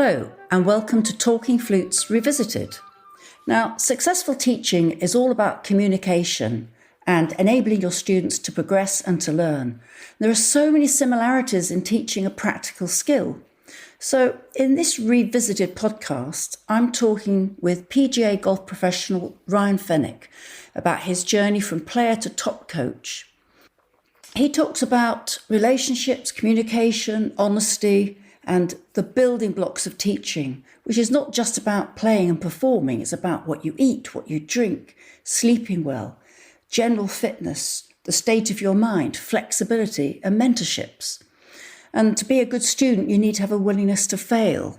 Hello, and welcome to Talking Flutes Revisited. Now, successful teaching is all about communication and enabling your students to progress and to learn. There are so many similarities in teaching a practical skill. So, in this revisited podcast, I'm talking with PGA golf professional Ryan Fenwick about his journey from player to top coach. He talks about relationships, communication, honesty, and the building blocks of teaching, which is not just about playing and performing, it's about what you eat, what you drink, sleeping well, general fitness, the state of your mind, flexibility, and mentorships. And to be a good student, you need to have a willingness to fail.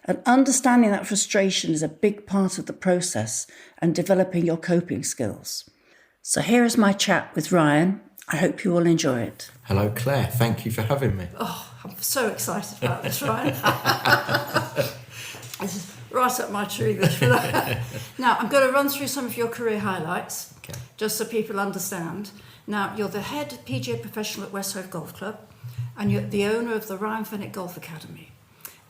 And understanding that frustration is a big part of the process and developing your coping skills. So here is my chat with Ryan. I hope you all enjoy it. Hello, Claire. Thank you for having me. Oh, I'm so excited about this, Ryan. This is right up my tree. Now, I'm going to run through some of your career highlights, just so people understand. Now, you're the head PGA professional at West Hove Golf Club, and you're the owner of the Ryan Fenwick Golf Academy.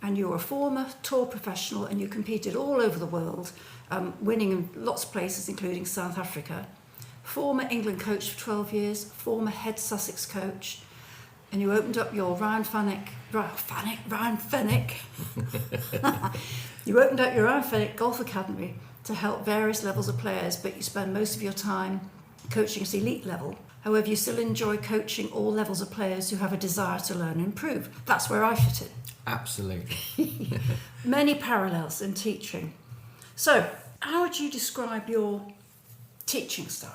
And you're a former tour professional, and you competed all over the world, winning in lots of places, including South Africa. Former England coach for 12 years, former head Sussex coach, and you opened up your Ryan Fenwick. You opened up your Ryan Fenwick Golf Academy to help various levels of players, but you spend most of your time coaching at elite level. However, you still enjoy coaching all levels of players who have a desire to learn and improve. That's where I fit in. Absolutely. Many parallels in teaching. So, how would you describe your teaching style?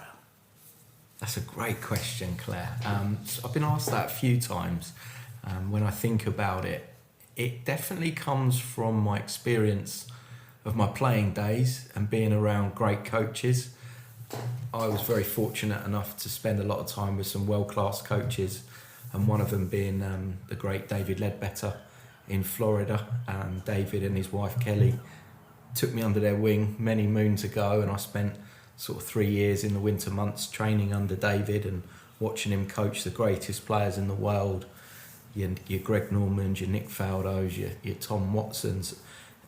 That's a great question, Claire. I've been asked that a few times. When I think about it, it definitely comes from my experience of my playing days and being around great coaches. I was very fortunate enough to spend a lot of time with some world-class coaches, and one of them being the great David Ledbetter in Florida. David and his wife Kelly took me under their wing many moons ago, and I spent sort of 3 years in the winter months training under David and watching him coach the greatest players in the world, your Greg Normans, your Nick Faldos, your Tom Watsons.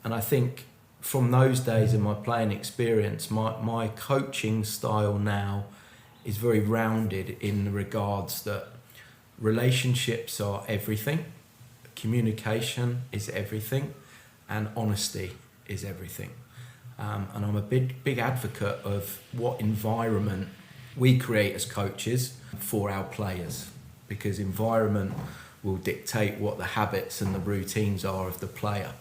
And I think from those days in my playing experience, my coaching style now is very rounded in the regards that relationships are everything, communication is everything, and honesty is everything. And I'm a big advocate of what environment we create as coaches for our players, because environment will dictate what the habits and the routines are of the player.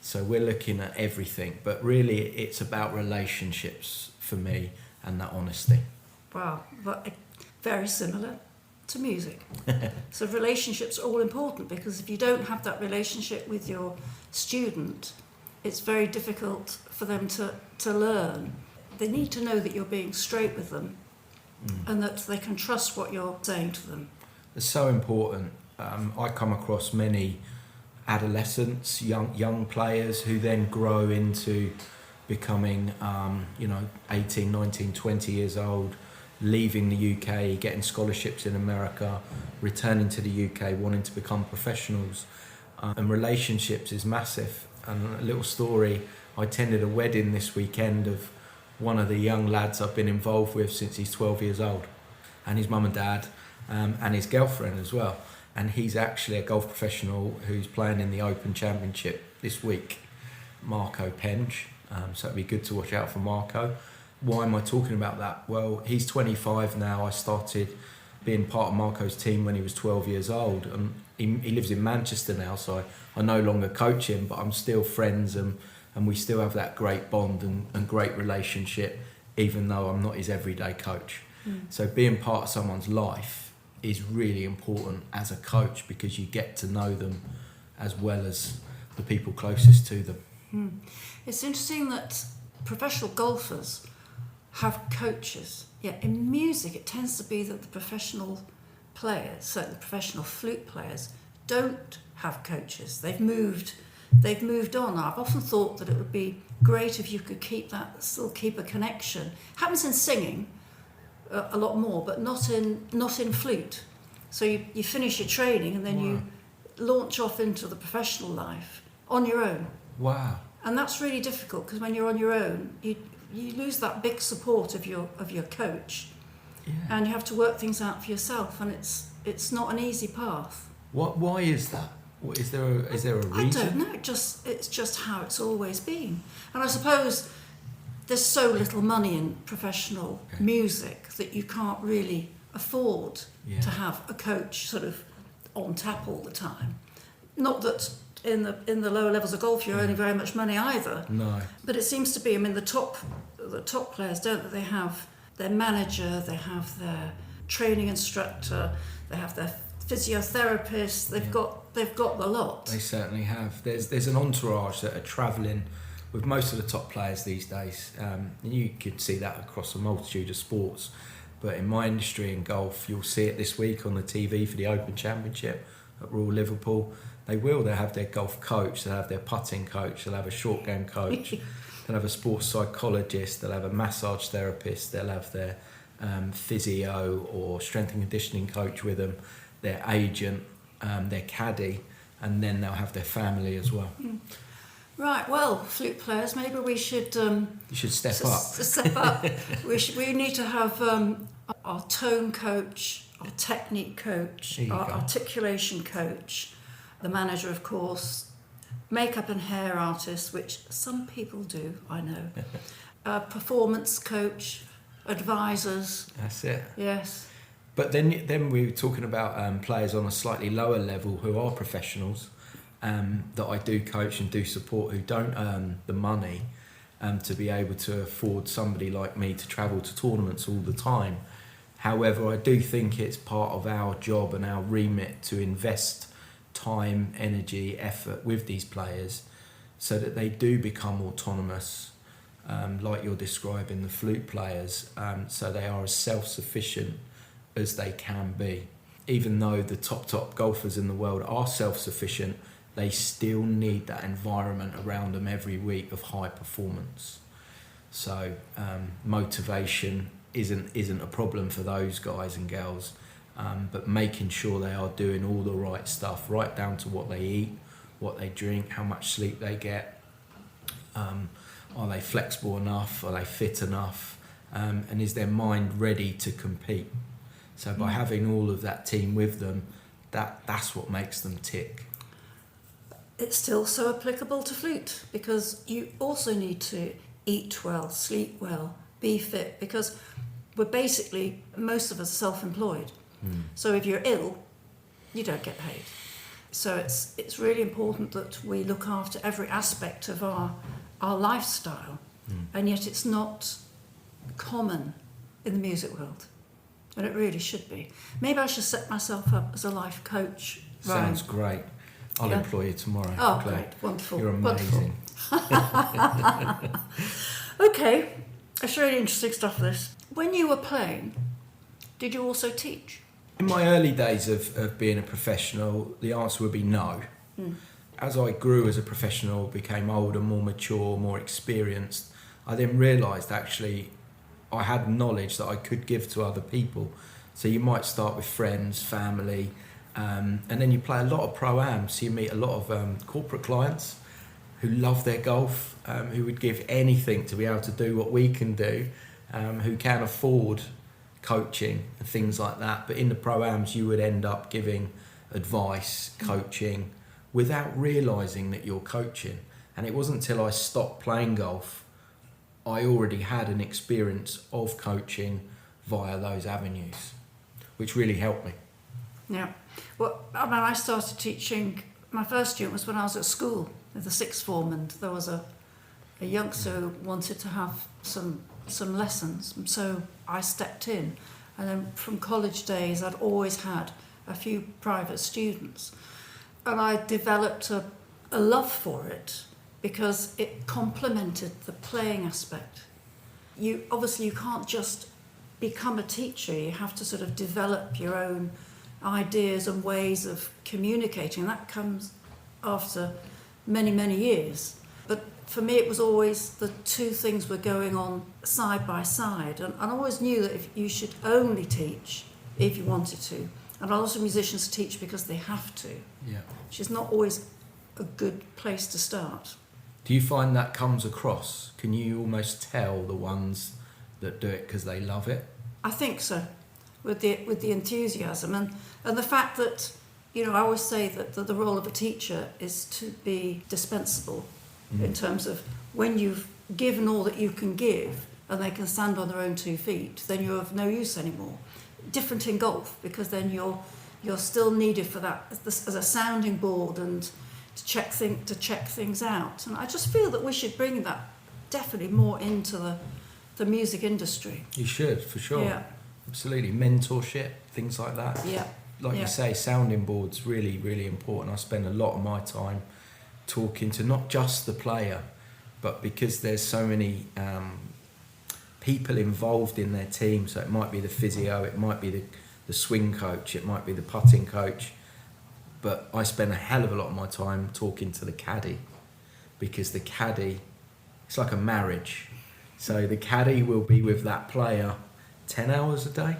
So we're looking at everything, but really it's about relationships for me and that honesty. Wow, but very similar to music. So relationships are all important, because if you don't have that relationship with your student, it's very difficult for them to learn. They need to know that you're being straight with them and that they can trust what you're saying to them. It's so important. I come across many adolescents, young players who then grow into becoming 18, 19, 20 years old, leaving the UK, getting scholarships in America, returning to the UK, wanting to become professionals. And relationships is massive. And a little story, I attended a wedding this weekend of one of the young lads I've been involved with since he's 12 years old, and his mum and dad, and his girlfriend as well. And he's actually a golf professional who's playing in the Open Championship this week, Marco Penge. So it'd be good to watch out for Marco. Why am I talking about that? Well, he's 25 now. I started being part of Marco's team when he was 12 years old, and he lives in Manchester now, so I no longer coach him, but I'm still friends, and we still have that great bond and great relationship, even though I'm not his everyday coach. So being part of someone's life is really important as a coach, because you get to know them as well as the people closest to them. It's interesting that professional golfers have coaches. Yeah, in music it tends to be that the professional players, so the professional flute players, don't have coaches. They've moved on. I've often thought that it would be great if you could still keep a connection. Happens in singing a lot more, but not in flute. So you finish your training and then you launch off into the professional life, on your own. Wow. And that's really difficult because when you're on your own, you lose that big support of your coach, and you have to work things out for yourself, and it's not an easy path. Why is that? Is there a reason? I don't know. It's just how it's always been. And I suppose there's so little money in professional music that you can't really afford to have a coach sort of on tap all the time. Not that in the lower levels of golf you're earning very much money either. No. But it seems to be, I mean, the top players, don't they? They have their manager, they have their training instructor, they have their physiotherapist. They've got the lot. They certainly have. There's an entourage that are travelling with most of the top players these days. And you could see that across a multitude of sports. But in my industry in golf, you'll see it this week on the TV for the Open Championship at Royal Liverpool. They'll have their golf coach, they'll have their putting coach, they'll have a short game coach, they'll have a sports psychologist, they'll have a massage therapist, they'll have their physio or strength and conditioning coach with them, their agent, their caddy, and then they'll have their family as well. Right, well, flute players, maybe we should... you should step up. Step up. We need to have our tone coach, our technique coach, our articulation coach, the manager, of course, makeup and hair artist, which some people do, I know, performance coach, advisors. That's it. Yes. But then we were talking about players on a slightly lower level who are professionals that I do coach and do support, who don't earn the money to be able to afford somebody like me to travel to tournaments all the time. However, I do think it's part of our job and our remit to invest time, energy, effort with these players so that they do become autonomous, like you're describing the flute players, so they are as self-sufficient as they can be. Even though the top golfers in the world are self-sufficient, they still need that environment around them every week of high performance. So motivation isn't a problem for those guys and girls, but making sure they are doing all the right stuff, right down to what they eat, what they drink, how much sleep they get, are they flexible enough, are they fit enough, and is their mind ready to compete? So by having all of that team with them, that's what makes them tick. It's still so applicable to flute because you also need to eat well, sleep well, be fit, because we're basically, most of us are self-employed. So if you're ill, you don't get paid. So it's really important that we look after every aspect of our lifestyle, and yet it's not common in the music world. And it really should be. Maybe I should set myself up as a life coach. Sounds great. I'll employ you tomorrow. Oh, Claire. great. Wonderful. You're amazing. Wonderful. Okay. It's really interesting stuff, this. When you were playing, did you also teach? In my early days of being a professional, the answer would be no. As I grew as a professional, became older, more mature, more experienced, I then realised actually I had knowledge that I could give to other people. So you might start with friends, family, and then you play a lot of pro-am, so you meet a lot of corporate clients who love their golf, who would give anything to be able to do what we can do, who can afford coaching and things like that. But in the pro-ams you would end up giving advice, coaching, without realising that you're coaching. And it wasn't until I stopped playing golf I already had an experience of coaching via those avenues, which really helped me. Yeah. Well, I mean, I started teaching, my first student was when I was at school with the sixth form, and there was a youngster who wanted to have some lessons, and so I stepped in. And then from college days I'd always had a few private students, and I developed a love for it because it complemented the playing aspect. You can't just become a teacher, you have to sort of develop your own ideas and ways of communicating. That comes after many, many years. But for me it was always the two things were going on side by side, and I always knew that if you should only teach if you wanted to, and a lot of musicians teach because they have to, which is not always a good place to start. Do you find that comes across? Can you almost tell the ones that do it because they love it? I think so, with the enthusiasm and the fact that, I always say that the role of a teacher is to be dispensable in terms of when you've given all that you can give and they can stand on their own 2 feet, then you're of no use anymore. Different in golf, because then you're still needed for that as a sounding board and to check things out. And I just feel that we should bring that definitely more into the music industry. You should, for sure. Yeah. Absolutely. Mentorship, things like that. Yeah. Like you say, sounding board's really, really important. I spend a lot of my time talking to not just the player, but because there's so many people involved in their team. So it might be the physio, it might be the swing coach, it might be the putting coach. But I spend a hell of a lot of my time talking to the caddy, because the caddy, it's like a marriage. So the caddy will be with that player 10 hours a day.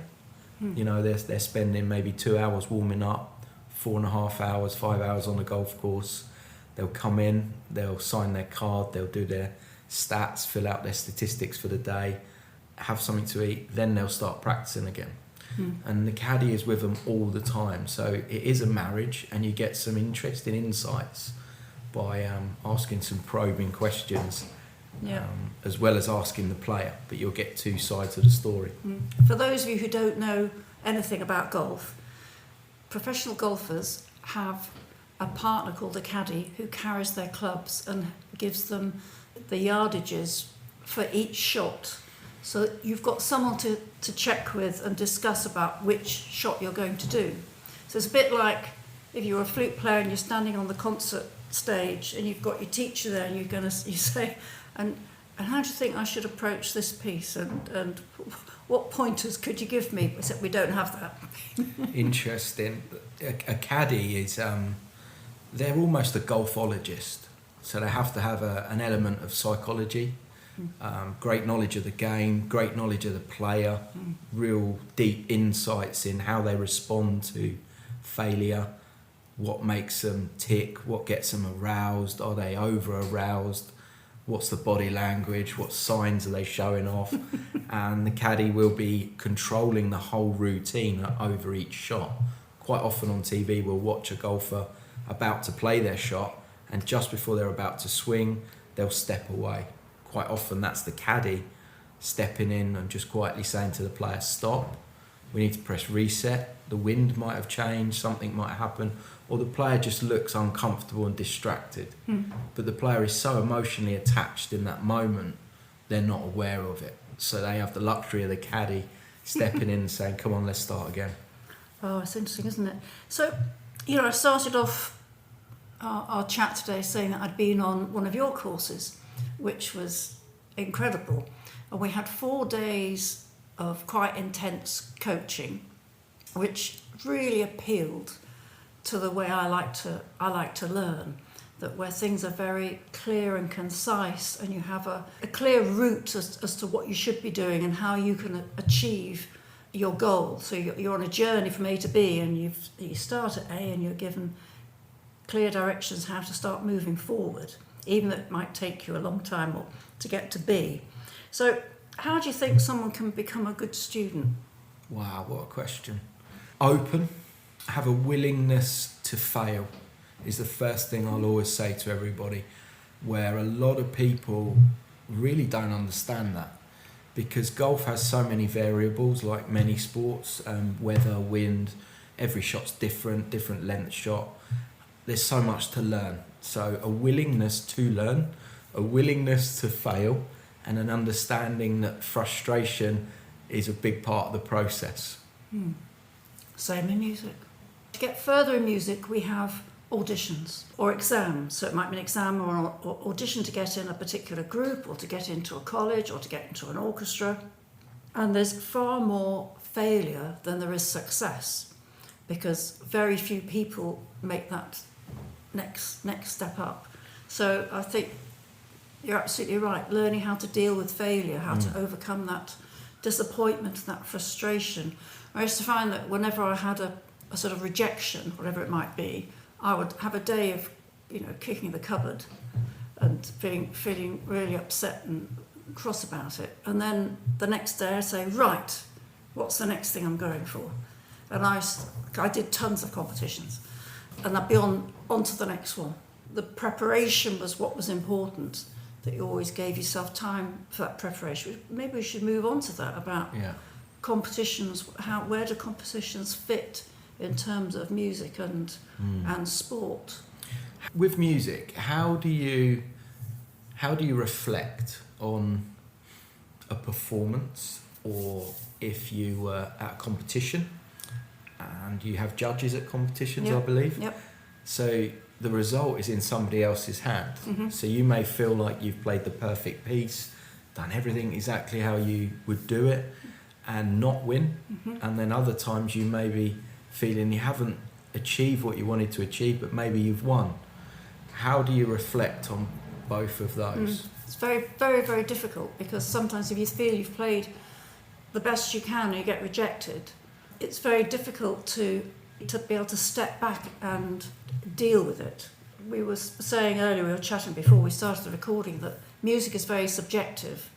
They're spending maybe 2 hours warming up, 4.5 hours, 5 hours on the golf course. They'll come in, they'll sign their card, they'll do their stats, fill out their statistics for the day, have something to eat, then they'll start practicing again. And the caddy is with them all the time. So it is a marriage, and you get some interesting insights by asking some probing questions. As well as asking the player, but you'll get 2 sides of the story. For those of you who don't know anything about golf, professional golfers have a partner called a caddy who carries their clubs and gives them the yardages for each shot. So you've got someone to check with and discuss about which shot you're going to do. So it's a bit like if you're a flute player and you're standing on the concert stage and you've got your teacher there and you say, and how do you think I should approach this piece? And what pointers could you give me? Except we don't have that. Interesting. A caddy is, they're almost a golfologist. So they have to have an element of psychology, great knowledge of the game, great knowledge of the player, real deep insights in how they respond to failure, what makes them tick, what gets them aroused, are they over-aroused? What's the body language? What signs are they showing off? And the caddy will be controlling the whole routine over each shot. Quite often on TV, we'll watch a golfer about to play their shot, and just before they're about to swing, they'll step away. Quite often that's the caddy stepping in and just quietly saying to the player, stop, we need to press reset. The wind might have changed, something might happen, or the player just looks uncomfortable and distracted. But the player is so emotionally attached in that moment, they're not aware of it. So they have the luxury of the caddy stepping in and saying, come on, let's start again. Oh, it's interesting, isn't it? So, I started off our chat today saying that I'd been on one of your courses, which was incredible. And we had 4 days of quite intense coaching, which really appealed to the way I like to learn, that where things are very clear and concise, and you have a clear route as to what you should be doing and how you can achieve your goal. So you're on a journey from A to B, and you start at A and you're given clear directions how to start moving forward, even though it might take you a long time to get to B. So how do you think someone can become a good student? Wow, what a question. Open, have a willingness to fail is the first thing I'll always say to everybody, where a lot of people really don't understand that, because golf has so many variables, like many sports, weather, wind, every shot's different length shot. There's so much to learn. So a willingness to learn, a willingness to fail, and an understanding that frustration is a big part of the process. Same in music. To get further in music, we have auditions or exams. So it might be an exam or an audition to get in a particular group, or to get into a college, or to get into an orchestra. And there's far more failure than there is success, because very few people make that next step up. So I think you're absolutely right. Learning how to deal with failure, how to overcome that disappointment, that frustration. I used to find that whenever I had a sort of rejection, whatever it might be, I would have a day of, kicking the cupboard and feeling really upset and cross about it. And then the next day I say, right, what's the next thing I'm going for? And I did tons of competitions, and I'd be on to the next one. The preparation was what was important, that you always gave yourself time for that preparation. Maybe we should move on to that, about competitions. Where do competitions fit in terms of music and sport? With music, how do you reflect on a performance, or if you were at a competition and you have judges at competitions, I believe. Yep. So the result is in somebody else's hand. Mm-hmm. So you may feel like you've played the perfect piece, done everything exactly how you would do it, and not win. Mm-hmm. And then other times you may be feeling you haven't achieved what you wanted to achieve, but maybe you've won. How do you reflect on both of those? It's very, very, very difficult, because sometimes if you feel you've played the best you can and you get rejected, it's very difficult to be able to step back and deal with it. We were saying earlier, we were chatting before we started the recording, that music is very subjective,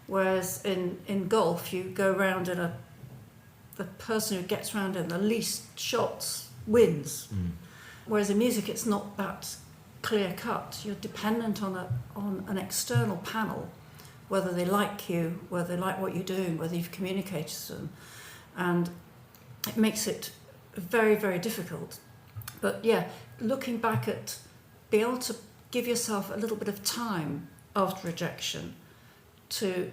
whereas in golf you go round the person who gets round in the least shots wins. Whereas in music it's not that clear cut. You're dependent on an external panel, whether they like you, whether they like what you're doing, whether you've communicated to them, and it makes it very, very difficult. But looking back at being able to give yourself a little bit of time after rejection to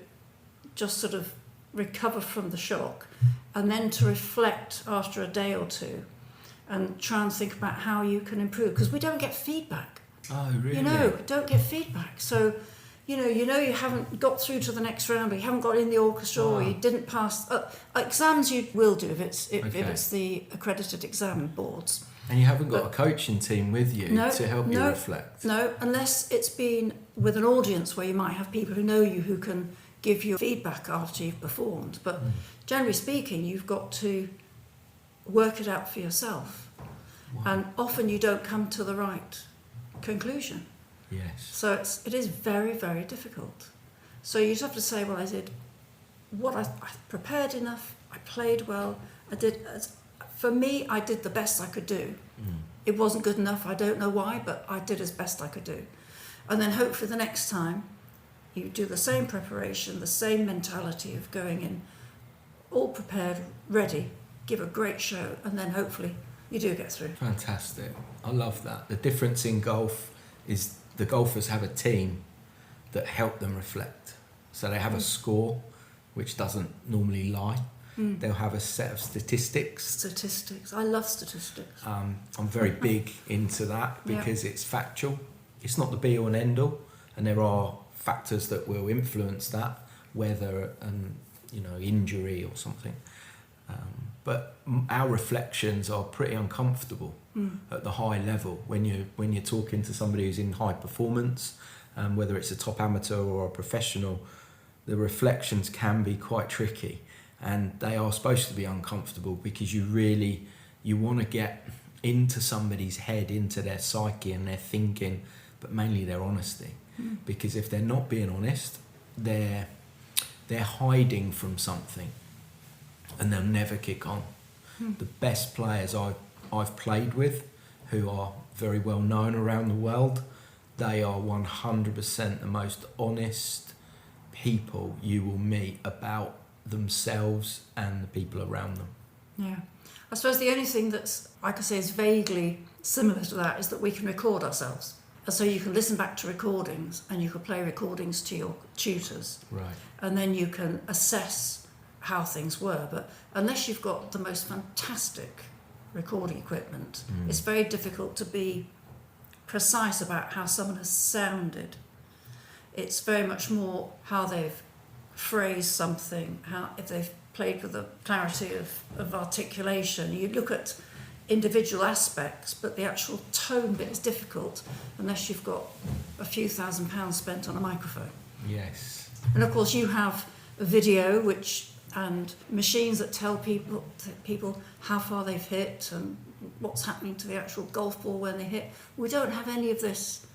just sort of recover from the shock, and then to reflect after a day or two and try and think about how you can improve, because we don't get feedback. Oh, really? Don't get feedback. So you haven't got through to the next round, or you haven't got in the orchestra, or you didn't pass. Exams you will do if it's the accredited exam boards. And you haven't got a coaching team with you to help you reflect? No, unless it's been with an audience where you might have people who know you, who can give you feedback after you've performed. But generally speaking, you've got to work it out for yourself. Wow. And often you don't come to the right conclusion. Yes. So it is very, very difficult. So you just have to say, well, I did what I prepared enough, I played well, for me, I did the best I could do. It wasn't good enough, I don't know why, but I did as best I could do. And then hopefully the next time you do the same preparation, the same mentality of going in all prepared, ready, give a great show, and then hopefully you do get through. Fantastic. I love that. The difference in golf is the golfers have a team that help them reflect. So they have a score, which doesn't normally lie. They'll have a set of statistics. I love statistics. I'm very big into that because it's factual. It's not the be all and end all, and there are factors that will influence that, weather and injury or something. But our reflections are pretty uncomfortable at the high level when you're talking to somebody who's in high performance, whether it's a top amateur or a professional. The reflections can be quite tricky, and they are supposed to be uncomfortable because you want to get into somebody's head, into their psyche and their thinking, but mainly their honesty. Because if they're not being honest, they're hiding from something, and they'll never kick on. The best players I've played with, who are very well known around the world, they are 100% the most honest people you will meet about themselves and the people around them. Yeah. I suppose the only thing that's, I could say, is vaguely similar to that is that we can record ourselves. And so you can listen back to recordings, and you can play recordings to your tutors. Right. And then you can assess how things were. But unless you've got the most fantastic recording equipment, it's very difficult to be precise about how someone has sounded. It's very much more how they've phrased something, if they've played with the clarity of articulation. You look at individual aspects, but the actual tone bit is difficult unless you've got a few £1,000s spent on a microphone. Yes. And of course you have a video and machines that tell people how far they've hit and what's happening to the actual golf ball when they hit. We don't have any of this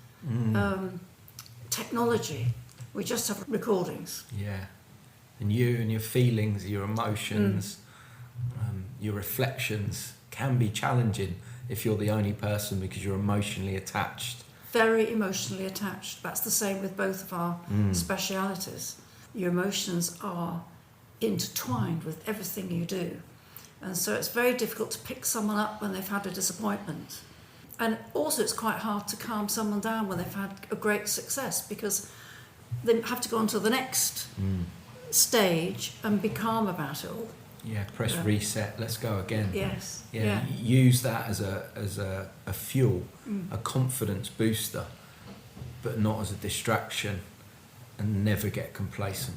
technology. We just have recordings. Yeah. And you and your feelings, your emotions, your reflections can be challenging if you're the only person, because you're emotionally attached. Very emotionally attached. That's the same with both of our specialities. Your emotions are intertwined with everything you do. And so it's very difficult to pick someone up when they've had a disappointment. And also it's quite hard to calm someone down when they've had a great success, because they have to go on to the next stage and be calm about it all. Yeah, press reset, let's go again. Yes. Yeah. Use that as a fuel, a confidence booster, but not as a distraction, and never get complacent.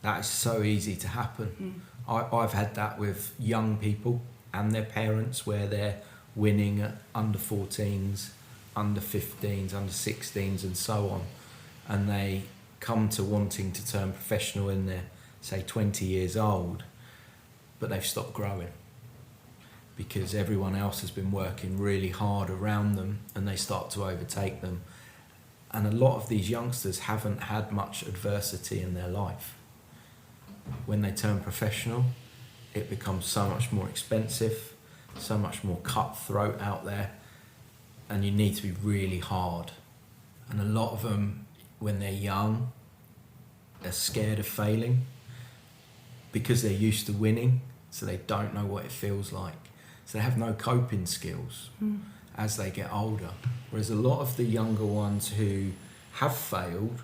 That is so easy to happen. I've had that with young people and their parents, where they're winning at under 14s, under 15s, under 16s and so on, and they come to wanting to turn professional in their, say, 20 years old, but they've stopped growing because everyone else has been working really hard around them, and they start to overtake them. And a lot of these youngsters haven't had much adversity in their life. When they turn professional, it becomes so much more expensive, so much more cutthroat out there, and you need to be really hard. And a lot of them, when they're young, they're scared of failing because they're used to winning, so they don't know what it feels like. So they have no coping skills as they get older. Whereas a lot of the younger ones who have failed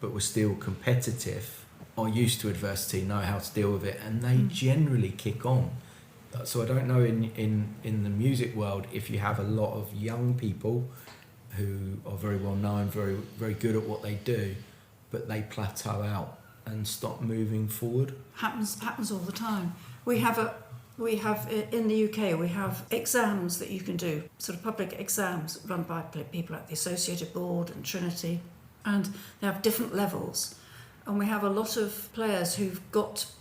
but were still competitive are used to adversity, know how to deal with it, and they generally kick on. So I don't know in the music world if you have a lot of young people who are very well known, very, very good at what they do, but they plateau out and stop moving forward. Happens all the time. We have in the UK, we have exams that you can do, sort of public exams run by people like the Associated Board and Trinity, and they have different levels. And we have a lot of players who've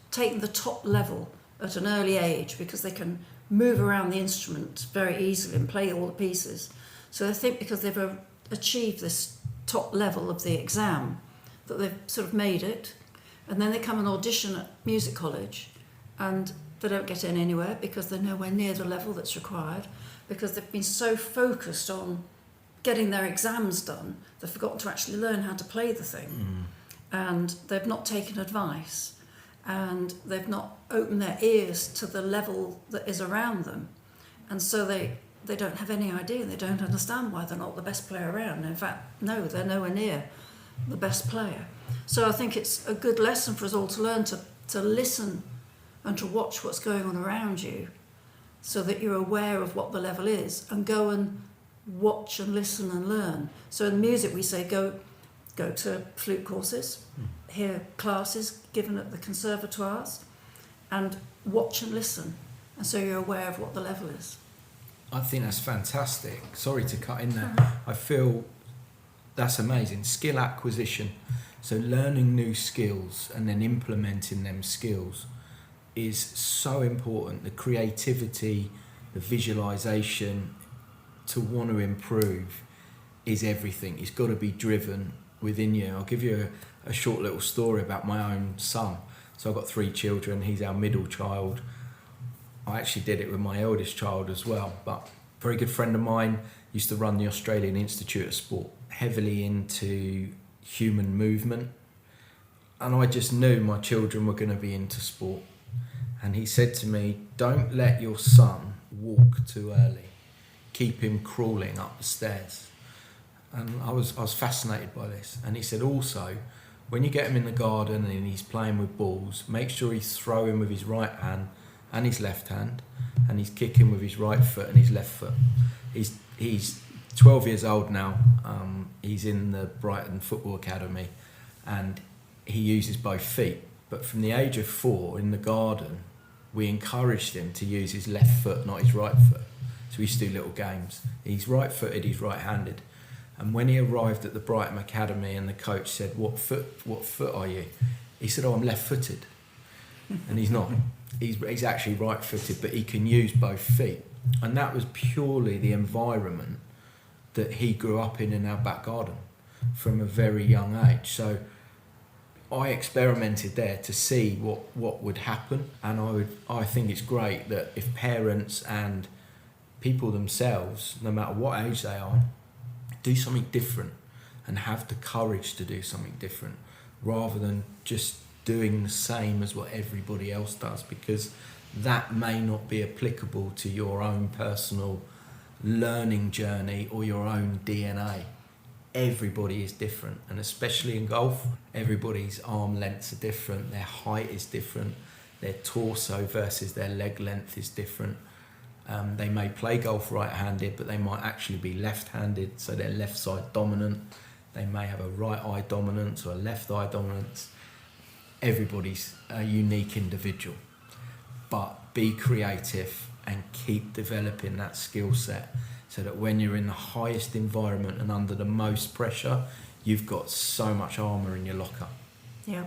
taken the top level at an early age because they can move around the instrument very easily and play all the pieces. So I think because they've achieved this top level of the exam, that they've sort of made it, and then they come and audition at music college, and they don't get in anywhere because they're nowhere near the level that's required, because they've been so focused on getting their exams done, they've forgotten to actually learn how to play the thing. And they've not taken advice, and they've not opened their ears to the level that is around them. And so they don't have any idea, they don't understand why they're not the best player around. In fact, no, they're nowhere near the best player. So I think it's a good lesson for us all to learn to listen and to watch what's going on around you, so that you're aware of what the level is, and go and watch and listen and learn. So in music we say go to flute courses, hear classes given at the conservatoires, and watch and listen, and so you're aware of what the level is. I think that's fantastic. Sorry to cut in there. I feel that's amazing. Skill acquisition. So learning new skills and then implementing them skills is so important. The creativity, the visualization, to want to improve is everything. It's got to be driven within you. I'll give you a short little story about my own son. So I've got 3 children. He's our middle child. I actually did it with my eldest child as well, but a very good friend of mine used to run the Australian Institute of Sport, heavily into human movement, and I just knew my children were going to be into sport. And he said to me, don't let your son walk too early, keep him crawling up the stairs. And I was fascinated by this. And he said also, when you get him in the garden and he's playing with balls, make sure he's throwing with his right hand and his left hand, and he's kicking with his right foot and his left foot. He's 12 years old now. He's in the Brighton Football Academy, and he uses both feet. But from the age of 4 in the garden, we encouraged him to use his left foot, not his right foot. So we used to do little games. He's right-footed, he's right-handed. And when he arrived at the Brighton Academy and the coach said, what foot are you? He said, I'm left-footed. And he's not. He's actually right-footed, but he can use both feet. And that was purely the environment that he grew up in our back garden from a very young age. So I experimented there to see what would happen, and I think it's great that if parents and people themselves, no matter what age they are, do something different and have the courage to do something different rather than just doing the same as what everybody else does, because that may not be applicable to your own personal learning journey or your own DNA. Everybody is different, and especially in golf, everybody's arm lengths are different, their height is different, their torso versus their leg length is different. They may play golf right-handed, but they might actually be left-handed, so they're left side dominant. They may have a right eye dominance or a left eye dominance. Everybody's a unique individual, but be creative and keep developing that skill set so that when you're in the highest environment and under the most pressure, you've got so much armour in your locker. Yeah,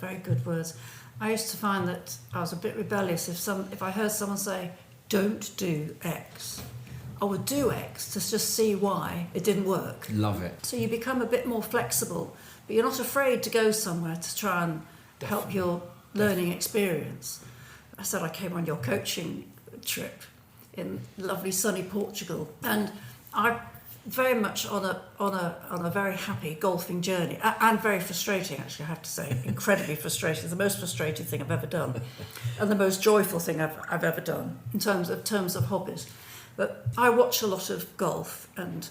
very good words. I used to find that I was a bit rebellious if I heard someone say, don't do X. I would do X to just see why it didn't work. Love it. So you become a bit more flexible, but you're not afraid to go somewhere to try and help your learning experience. I said I came on your coaching trip in lovely sunny Portugal, and I'm very much on a very happy golfing journey, and very frustrating, actually, I have to say. Incredibly frustrating. It's the most frustrating thing I've ever done, and the most joyful thing I've ever done in terms of hobbies. But I watch a lot of golf and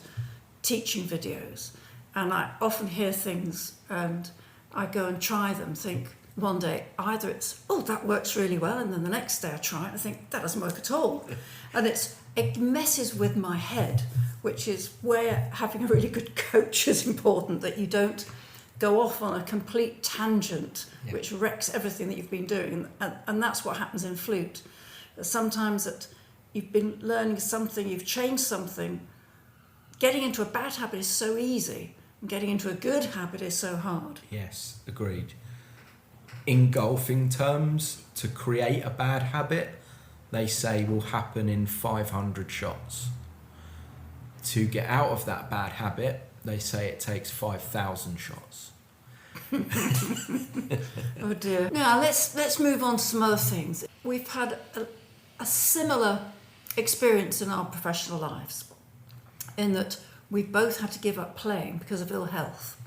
teaching videos, and I often hear things and I go and try them, think one day either it's, oh, that works really well, and then the next day I try it and I think that doesn't work at all. And it messes with my head, which is where having a really good coach is important, that you don't go off on a complete tangent which wrecks everything that you've been doing. And that's what happens in flute. Sometimes that you've been learning something, you've changed something, getting into a bad habit is so easy, and getting into a good habit is so hard. Yes, agreed. In golfing terms, to create a bad habit, they say will happen in 500 shots. To get out of that bad habit, they say it takes 5,000 shots. Oh dear. Now let's move on to some other things. We've had a similar experience in our professional lives, in that we've both had to give up playing because of ill health.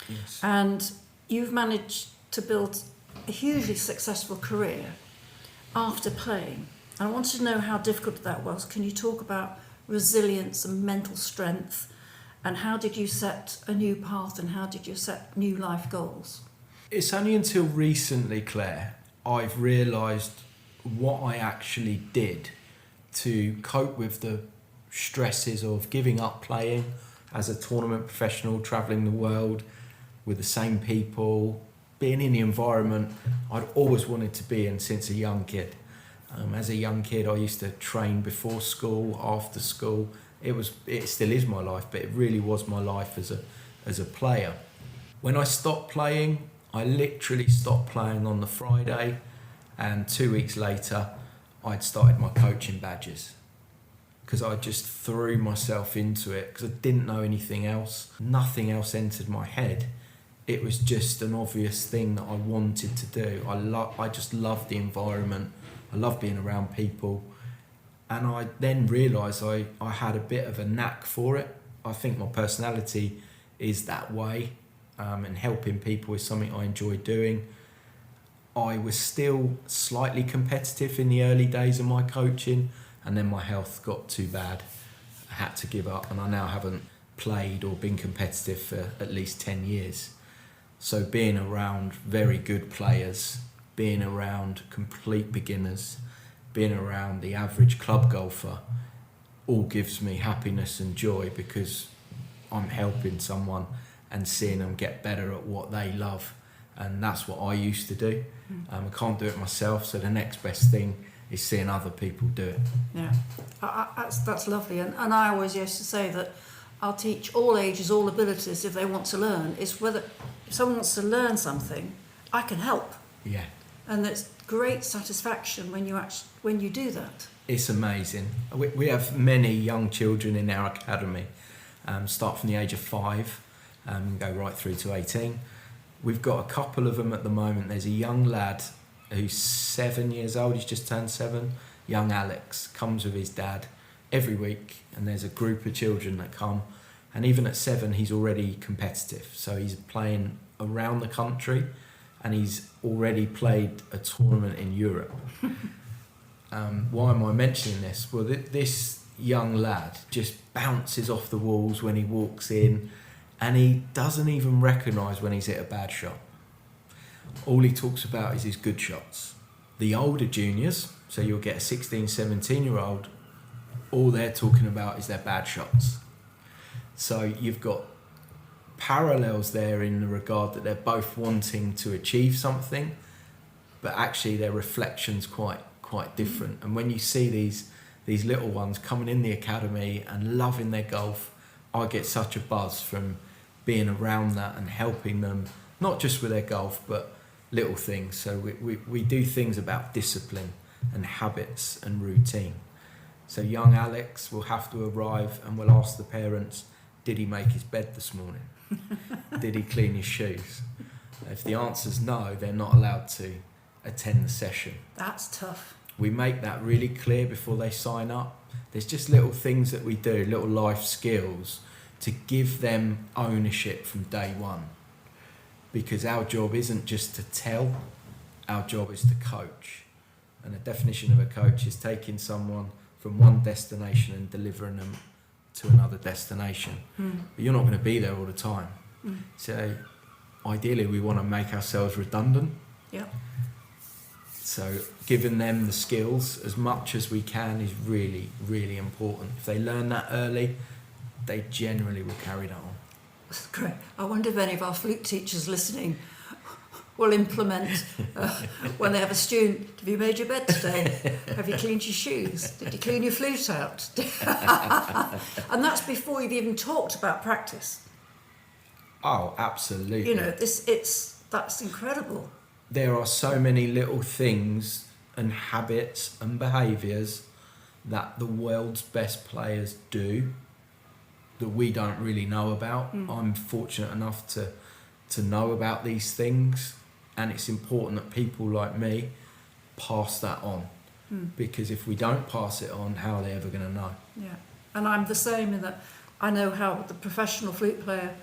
Yes. And you've managed to build a hugely successful career after playing. I wanted to know how difficult that was. Can you talk about resilience and mental strength, and how did you set a new path, and how did you set new life goals? It's only until recently, Claire, I've realised what I actually did to cope with the stresses of giving up playing as a tournament professional, travelling the world with the same people, being in the environment I'd always wanted to be in since a young kid. As a young kid, I used to train before school, after school. It still is my life, but it really was my life as a player. When I stopped playing, I literally stopped playing on the Friday, and 2 weeks later, I'd started my coaching badges, because I just threw myself into it because I didn't know anything else. Nothing else entered my head. It was just an obvious thing that I wanted to do. I just loved the environment. I love being around people, and I then realised I had a bit of a knack for it. I think my personality is that way, and helping people is something I enjoy doing. I was still slightly competitive in the early days of my coaching, and then my health got too bad. I had to give up, and I now haven't played or been competitive for at least 10 years. So being around very good players, being around complete beginners, being around the average club golfer, all gives me happiness and joy, because I'm helping someone and seeing them get better at what they love. And that's what I used to do. I can't do it myself, so the next best thing is seeing other people do it. Yeah, that's lovely. And I always used to say that I'll teach all ages, all abilities if they want to learn. It's whether if someone wants to learn something, I can help. Yeah. And it's great satisfaction when you do that. It's amazing. We have many young children in our academy, start from the age of 5, go right through to 18. We've got a couple of them at the moment. There's a young lad who's 7 years old, he's just turned 7, young Alex, comes with his dad every week, and there's a group of children that come, and even at 7 he's already competitive, so he's playing around the country and he's already played a tournament in Europe. Why am I mentioning this? Well, this young lad just bounces off the walls when he walks in, and he doesn't even recognise when he's hit a bad shot. All he talks about is his good shots. The older juniors, so you'll get a 16, 17-year-old, all they're talking about is their bad shots. So you've got parallels there in the regard that they're both wanting to achieve something, but actually their reflection's quite different. And when you see these little ones coming in the academy and loving their golf, I get such a buzz from being around that and helping them, not just with their golf, but little things. So we do things about discipline and habits and routine. So young Alex will have to arrive and we'll ask the parents, did he make his bed this morning? Did he clean his shoes? If the answer's no, they're not allowed to attend the session. That's tough. We make that really clear before they sign up. There's just little things that we do, little life skills, to give them ownership from day one. Because our job isn't just to tell, our job is to coach. And the definition of a coach is taking someone from one destination and delivering them to another destination. But you're not going to be there all the time. So ideally we want to make ourselves redundant. Yeah. So giving them the skills as much as we can is really, really important. If they learn that early, they generally will carry that on. That's great. I wonder if any of our flute teachers listening will implement when they have a student, have you made your bed today? Have you cleaned your shoes? Did you clean your flute out? And that's before you've even talked about practice. Oh, absolutely. You know, that's incredible. There are so many little things and habits and behaviours that the world's best players do that we don't really know about. I'm fortunate enough to know about these things, and it's important that people like me pass that on, because if we don't pass it on, how are they ever going to know? Yeah, and I'm the same in that I know how the professional flute player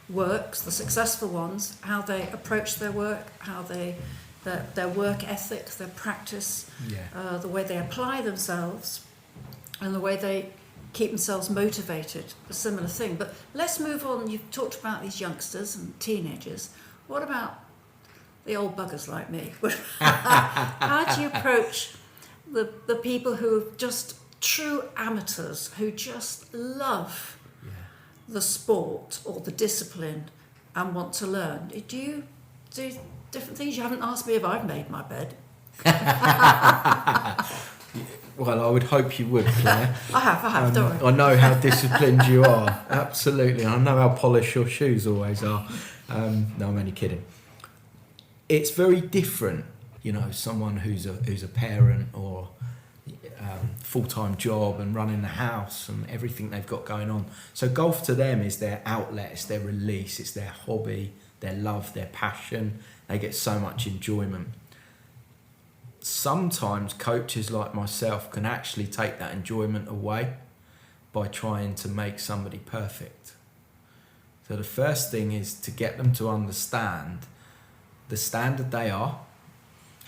works, the successful ones, how they approach their work, how their work ethic, their practice, the way they apply themselves, and the way they keep themselves motivated, a similar thing. But let's move on. You've talked about these youngsters and teenagers. What about the old buggers like me? How do you approach the people who are just true amateurs, who just love the sport or the discipline and want to learn? Do you do different things? You haven't asked me if I've made my bed. Well, I would hope you would, Claire. I have, don't I? I know how disciplined you are, absolutely. I know how polished your shoes always are. No, I'm only kidding. It's very different, you know, someone who's a parent or full-time job and running the house and everything they've got going on. So golf to them is their outlet, it's their release, it's their hobby, their love, their passion. They get so much enjoyment. Sometimes coaches like myself can actually take that enjoyment away by trying to make somebody perfect. So the first thing is to get them to understand the standard they are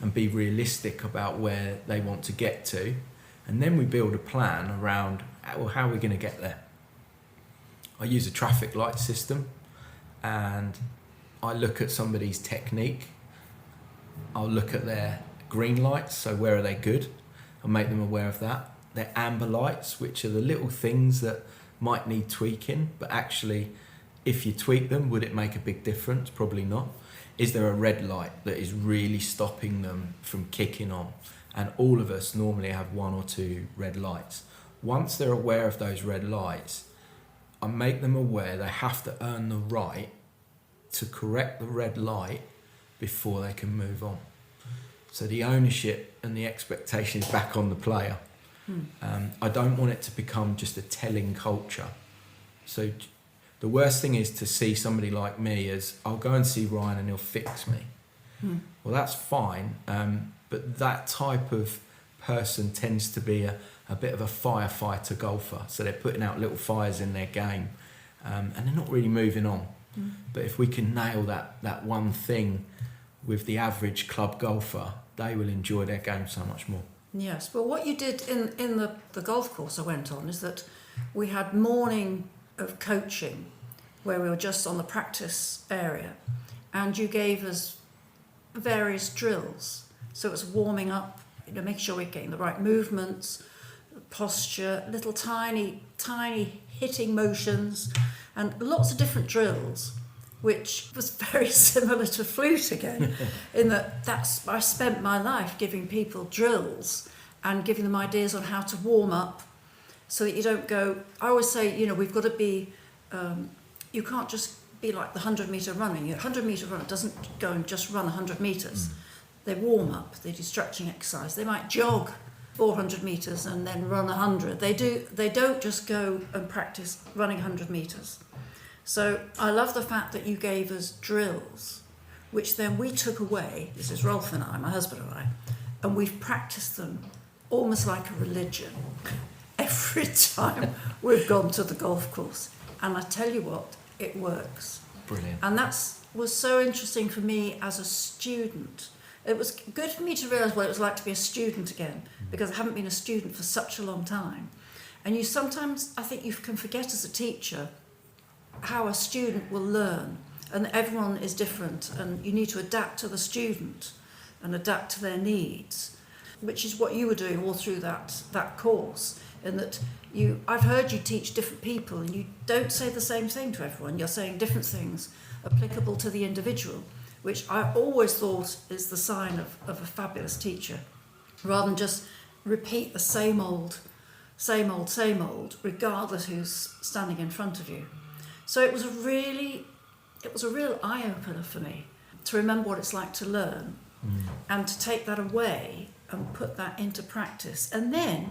and be realistic about where they want to get to. And then we build a plan around, well, how are we going to get there? I use a traffic light system, and I look at somebody's technique. I'll look at their green lights, so where are they good? I'll make them aware of that. Their amber lights, which are the little things that might need tweaking, but actually, if you tweak them, would it make a big difference? Probably not. Is there a red light that is really stopping them from kicking on? And all of us normally have 1 or 2 red lights. Once they're aware of those red lights, I make them aware they have to earn the right to correct the red light before they can move on. So the ownership and the expectation is back on the player. I don't want it to become just a telling culture. So the worst thing is to see somebody like me as, I'll go and see Ryan and he'll fix me. Well, that's fine, but that type of person tends to be a bit of a firefighter golfer. So they're putting out little fires in their game, and they're not really moving on. But if we can nail that one thing with the average club golfer, they will enjoy their game so much more. Yes, well, what you did in the golf course I went on is that we had morning of coaching where we were just on the practice area, and you gave us various drills. So it was warming up, making sure we're getting the right movements, posture, little tiny hitting motions, and lots of different drills, which was very similar to flute again, in that's I spent my life giving people drills and giving them ideas on how to warm up so that you don't go, I always say, we've got to be, you can't just be like the 100-metre running. A 100-metre runner doesn't go and just run 100 metres. They warm up, they do stretching exercise. They might jog 400 metres and then run 100. They don't just go and practice running 100 metres. So I love the fact that you gave us drills, which then we took away, this is Rolf and I, my husband and I, and we've practiced them almost like a religion every time we've gone to the golf course. And I tell you what, it works. Brilliant. And that was so interesting for me as a student. It was good for me to realise what it was like to be a student again, because I haven't been a student for such a long time. And you sometimes, I think you can forget as a teacher how a student will learn, and everyone is different, and you need to adapt to the student and adapt to their needs, which is what you were doing all through that course. In that I've heard you teach different people, and you don't say the same thing to everyone. You're saying different things applicable to the individual, which I always thought is the sign of a fabulous teacher, rather than just repeat the same old, regardless who's standing in front of you. So it was a real eye-opener for me to remember what it's like to learn and to take that away and put that into practice and then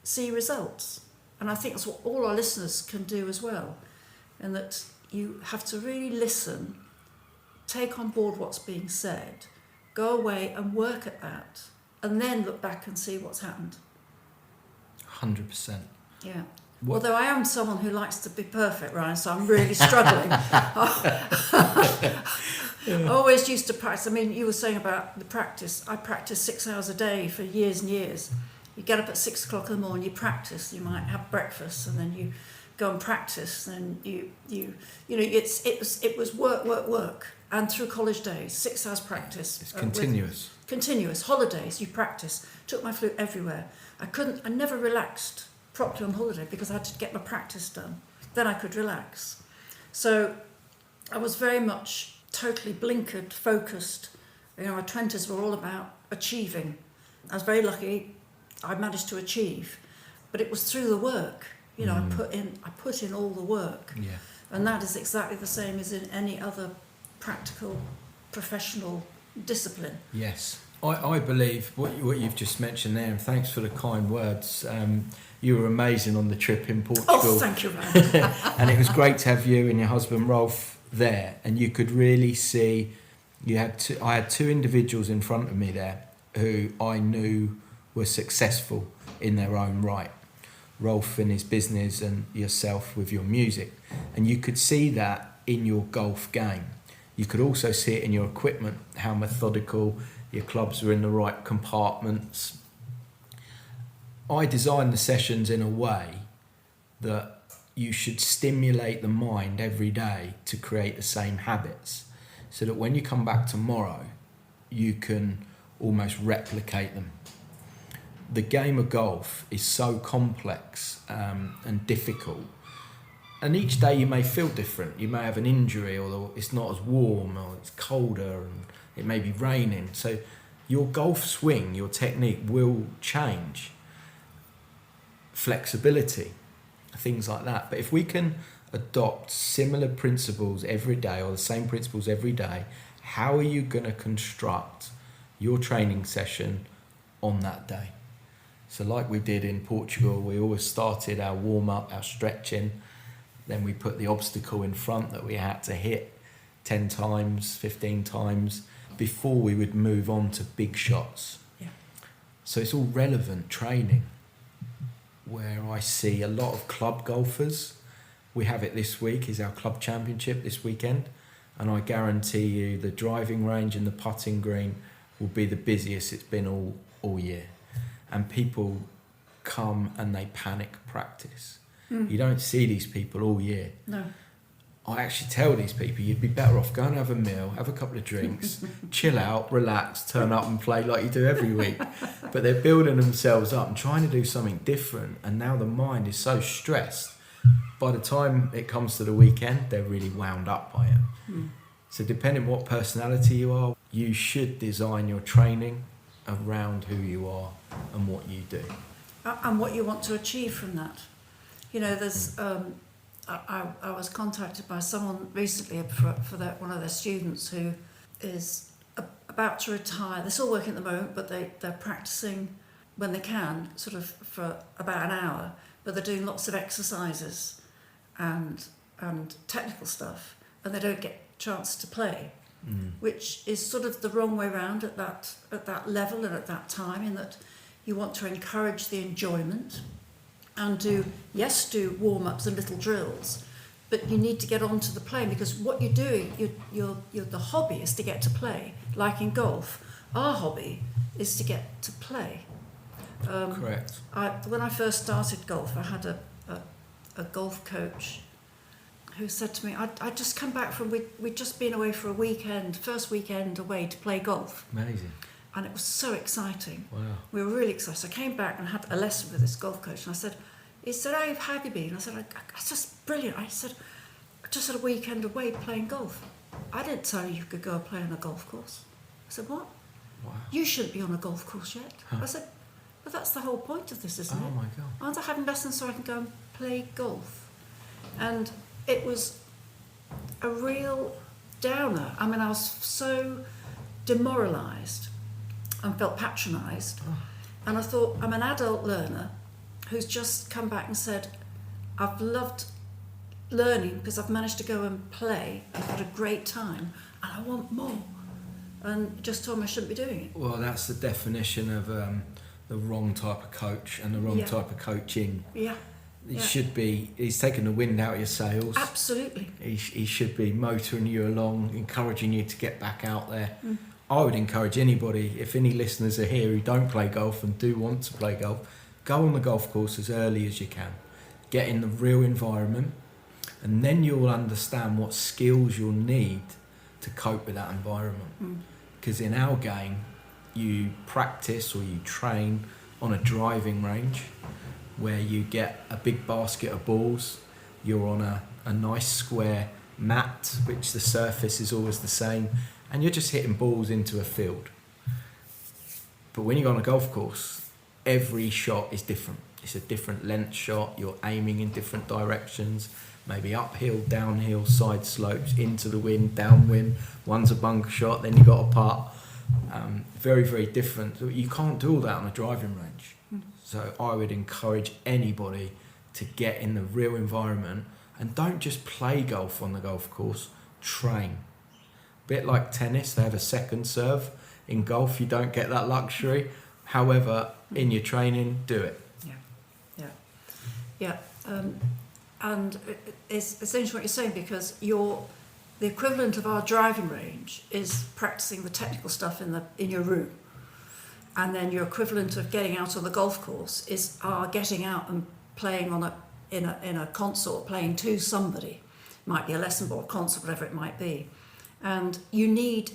see results. And I think that's what all our listeners can do as well, and that you have to really listen, take on board what's being said, go away and work at that, and then look back and see what's happened. 100%. Yeah. Although I am someone who likes to be perfect, Ryan, so I'm really struggling. I always used to practice. I mean, you were saying about the practice. I practiced 6 hours a day for years and years. You get up at 6 o'clock in the morning, you practice. You might have breakfast, and then you go and practice. And it was work, and through college days, 6 hours practice. It's continuous. Continuous holidays. You practice. Took my flute everywhere. I never relaxed properly on holiday because I had to get my practice done. Then I could relax. So I was very much totally blinkered, focused. My 20s were all about achieving. I was very lucky I managed to achieve, but it was through the work. I put in all the work. Yeah. And that is exactly the same as in any other practical, professional discipline. Yes. I believe what you've just mentioned there, and thanks for the kind words. You were amazing on the trip in Portugal. Oh, thank you, Ryan. And it was great to have you and your husband Rolf there, and you could really see I had two individuals in front of me there who I knew were successful in their own right. Rolf in his business and yourself with your music. And you could see that in your golf game. You could also see it in your equipment, how methodical your clubs were in the right compartments. I designed the sessions in a way that you should stimulate the mind every day to create the same habits, so that when you come back tomorrow, you can almost replicate them. The game of golf is so complex and difficult, and each day you may feel different. You may have an injury, or it's not as warm, or it's colder, and it may be raining. So your golf swing, your technique will change. Flexibility, things like that. But if we can adopt similar principles every day, or the same principles every day, how are you going to construct your training session on that day. So like we did in Portugal, we always started our warm-up, our stretching, then we put the obstacle in front that we had to hit 10 times, 15 times before we would move on to big shots. Yeah. So it's all relevant training, where I see a lot of club golfers. We have it this week, is our club championship this weekend, and I guarantee you the driving range and the putting green will be the busiest it's been all year. And people come and they panic practice. You don't see these people all year. No. I actually tell these people, you'd be better off going and have a meal, have a couple of drinks, chill out, relax, turn up and play like you do every week. But they're building themselves up and trying to do something different. And now the mind is so stressed. By the time it comes to the weekend, they're really wound up by it. So depending on what personality you are, you should design your training around who you are and what you do. And what you want to achieve from that. You know, there's... I was contacted by someone recently for one of their students who is about to retire. They're still working at the moment, but they're practicing when they can, sort of for about an hour, but they're doing lots of exercises and technical stuff, and they don't get a chance to play, which is sort of the wrong way around at that level and at that time, in that you want to encourage the enjoyment and do warm-ups and little drills, but you need to get onto the playing, because what you're doing, you're the hobby is to get to play. Like in golf, our hobby is to get to play. Correct. When I first started golf, I had a golf coach who said to me, I'd just come back from, we'd just been away for a weekend, first weekend away to play golf. Amazing. And it was so exciting. Wow. We were really excited. So I came back and had a lesson with this golf coach, and he said, how have you been? I said, it's just brilliant. I said, I just had a weekend away playing golf. I didn't tell you could go and play on a golf course. I said, what? Wow. You shouldn't be on a golf course yet. Huh. I said, but that's the whole point of this, isn't it? Oh my God. Aren't I having lessons so I can go and play golf? And it was a real downer. I mean, I was so demoralised and felt patronised. And I thought, I'm an adult learner who's just come back and said, I've loved learning because I've managed to go and play, I've had a great time, and I want more. And just told me I shouldn't be doing it. Well, that's the definition of the wrong type of coach and the wrong type of coaching. Yeah. He's taking the wind out of your sails. Absolutely. He should be motoring you along, encouraging you to get back out there. I would encourage anybody, if any listeners are here who don't play golf and do want to play golf, go on the golf course as early as you can. Get in the real environment, and then you'll understand what skills you'll need to cope with that environment. Because in our game, you practice or you train on a driving range where you get a big basket of balls. You're on a nice square mat, which the surface is always the same, and you're just hitting balls into a field. But when you go on a golf course, every shot is different. It's a different length shot. You're aiming in different directions, maybe uphill, downhill, side slopes, into the wind, downwind. One's a bunker shot, then you got a putt. Very, very different. You can't do all that on a driving range. So I would encourage anybody to get in the real environment and don't just play golf on the golf course, train. Bit like tennis, they have a second serve. In golf, you don't get that However, in your training, do it. Yeah. And it's interesting what you're saying, because the equivalent of our driving range is practicing the technical stuff in your room, and then your equivalent of getting out on the golf course is getting out and playing in a concert, playing to somebody. Might be a lesson ball, concert, whatever it might be, and you need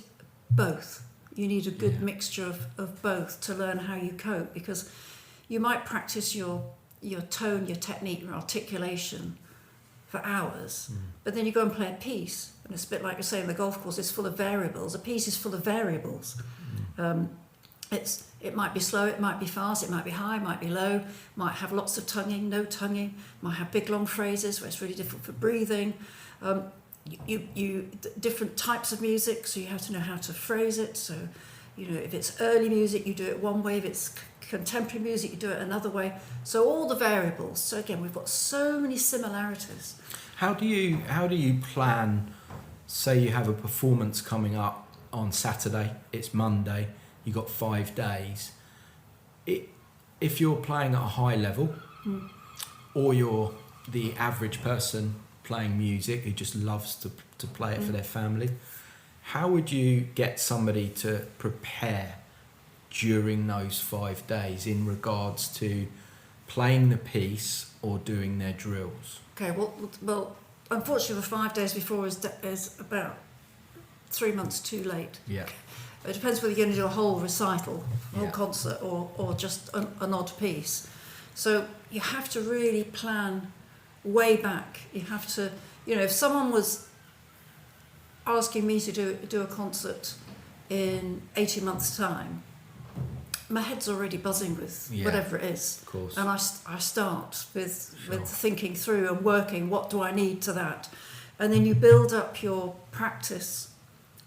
both. You need a good mixture of both to learn how you cope, because you might practice your tone, your technique, your articulation for hours, but then you go and play a piece, and it's a bit like you're saying, the golf course is full of variables. A piece is full of variables. It might be slow, it might be fast, it might be high, it might be low, might have lots of tonguing, no tonguing, might have big long phrases where it's really difficult for breathing. You different types of music, so you have to know how to phrase it. So, if it's early music, you do it one way. If it's contemporary music, you do it another way. So all the variables. So again, we've got so many similarities. How do you plan? Say you have a performance coming up on Saturday. It's Monday. You got 5 days. If you're playing at a high level, or you're the average person playing music who just loves to play it for their family, how would you get somebody to prepare during those 5 days in regards to playing the piece or doing their drills? Okay, well, unfortunately, the 5 days before is about 3 months too late. Yeah. It depends whether you're going to do a whole recital, a whole Yeah. concert, or just an odd piece. So you have to really plan way back. You have to, if someone was asking me to do a concert in 18 months' time, my head's already buzzing with whatever it is. Of course. And I start with thinking through and working, what do I need to that? And then you build up your practice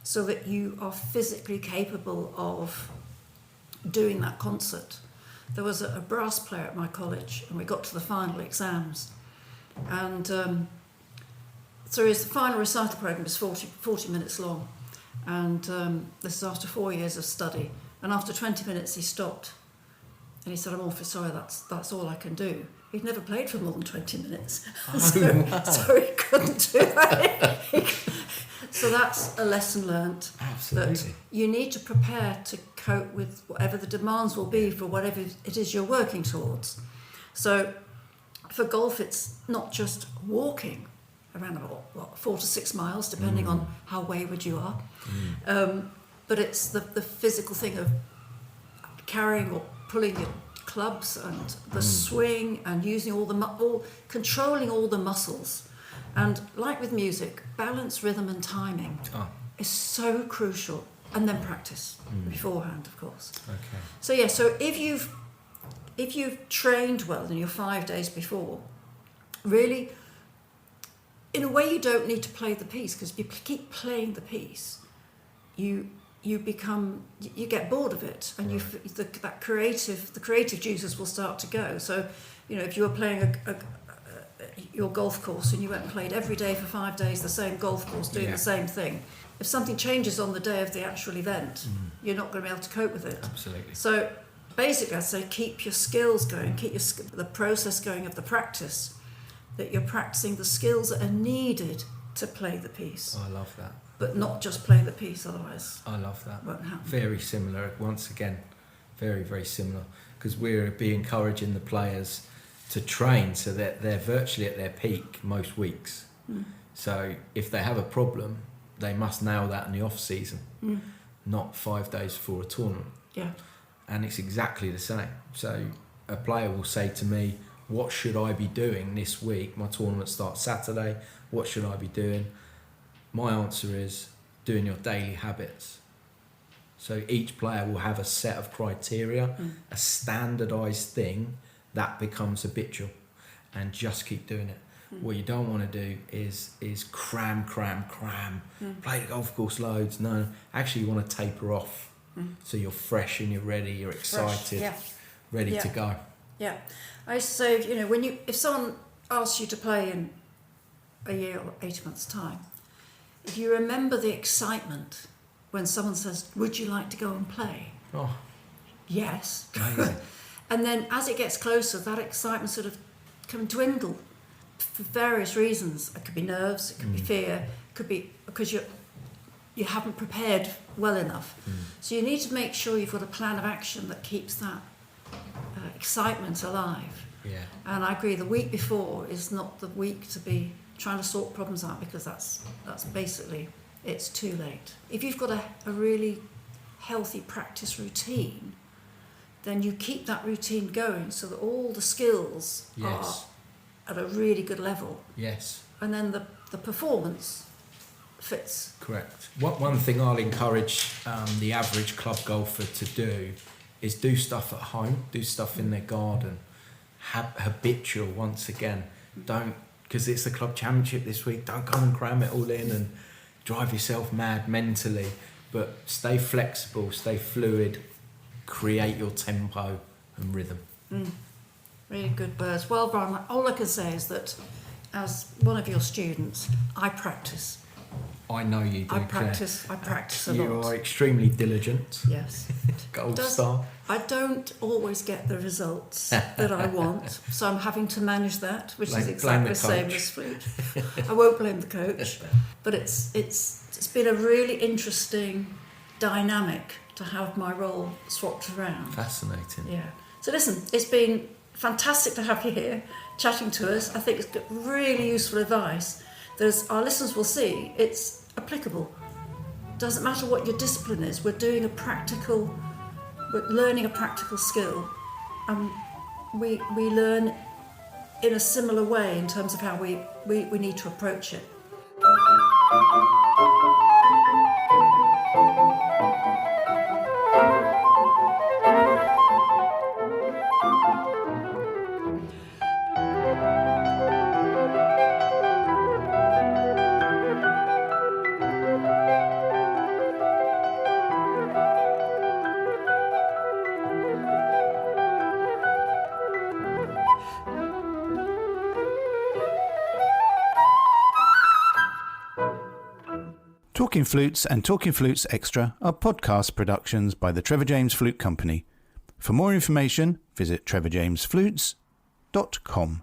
so that you are physically capable of doing that concert. There was a brass player at my college, and we got to the final exams. And so the final recital program is 40 minutes long. And this is after 4 years of study. And after 20 minutes, he stopped. And he said, I'm awfully sorry, that's all I can do. He'd never played for more than 20 minutes. So he couldn't do that. So that's a lesson learnt. Absolutely. That you need to prepare to cope with whatever the demands will be for whatever it is you're working towards. So for golf, it's not just walking around about 4 to 6 miles, depending on how wayward you are. But it's the physical thing of carrying or pulling your clubs and the swing and using controlling all the muscles. And like with music, balance, rhythm and timing is so crucial. And then practice beforehand, of course. Okay. So if you've trained well in your 5 days before, really, in a way you don't need to play the piece, because if you keep playing the piece, you get bored of it, and the creative juices will start to go. So, if you were playing your golf course and you went and played every day for 5 days the same golf course doing the same thing, if something changes on the day of the actual event, you're not going to be able to cope with it. Absolutely. So basically, I'd say keep your skills going, keep the process going of the practice, that you're practicing the skills that are needed to play the piece. I love that. But not just play the piece, otherwise I love that. it won't happen. Very similar, once again, very, very similar, because we're encouraging the players to train so that they're virtually at their peak most weeks. So if they have a problem, they must nail that in the off season, not 5 days before a tournament. Yeah. And it's exactly the same. So a player will say to me, what should I be doing this week? My tournament starts Saturday. What should I be doing? My answer is doing your daily habits. So each player will have a set of criteria, a standardised thing that becomes habitual, and just keep doing it. What you don't want to do is cram, play the golf course loads. No, actually you want to taper off, so you're fresh and you're ready, you're excited, ready to go. Yeah, I used to say, if someone asks you to play in a year or 18 months' time, if you remember the excitement when someone says, would you like to go and play? Oh, yes. amazing. And then as it gets closer, that excitement sort of can dwindle for various reasons. It could be nerves, it could be fear, it could be because you haven't prepared well enough. So you need to make sure you've got a plan of action that keeps that excitement alive. Yeah. And I agree, the week before is not the week to be trying to sort problems out, because that's basically, it's too late. If you've got a really healthy practice routine, then you keep that routine going so that all the skills are at a really good level. Yes. And then the performance fits. Correct. One thing I'll encourage the average club golfer to do is do stuff at home, do stuff in their garden, habitual once again. Don't, because it's the club championship this week, don't come and cram it all in and drive yourself mad mentally. but stay flexible, stay fluid, create your tempo and rhythm. Really good words. Well, Brian, all I can say is that as one of your students, I practice. I know you do, I practice a lot. You are extremely diligent. Yes. Gold star. I don't always get the results that I want, so I'm having to manage that, which is exactly the same as flute. I won't blame the coach, but it's been a really interesting dynamic to have my role swapped around. Fascinating. Yeah. So listen, it's been fantastic to have you here chatting to us. I think it's got really useful advice. As our listeners will see, it's applicable. Doesn't matter what your discipline is, we're learning a practical skill, and we learn in a similar way in terms of how we need to approach it. Talking Flutes and Talking Flutes Extra are podcast productions by the Trevor James Flute Company. For more information, visit trevorjamesflutes.com.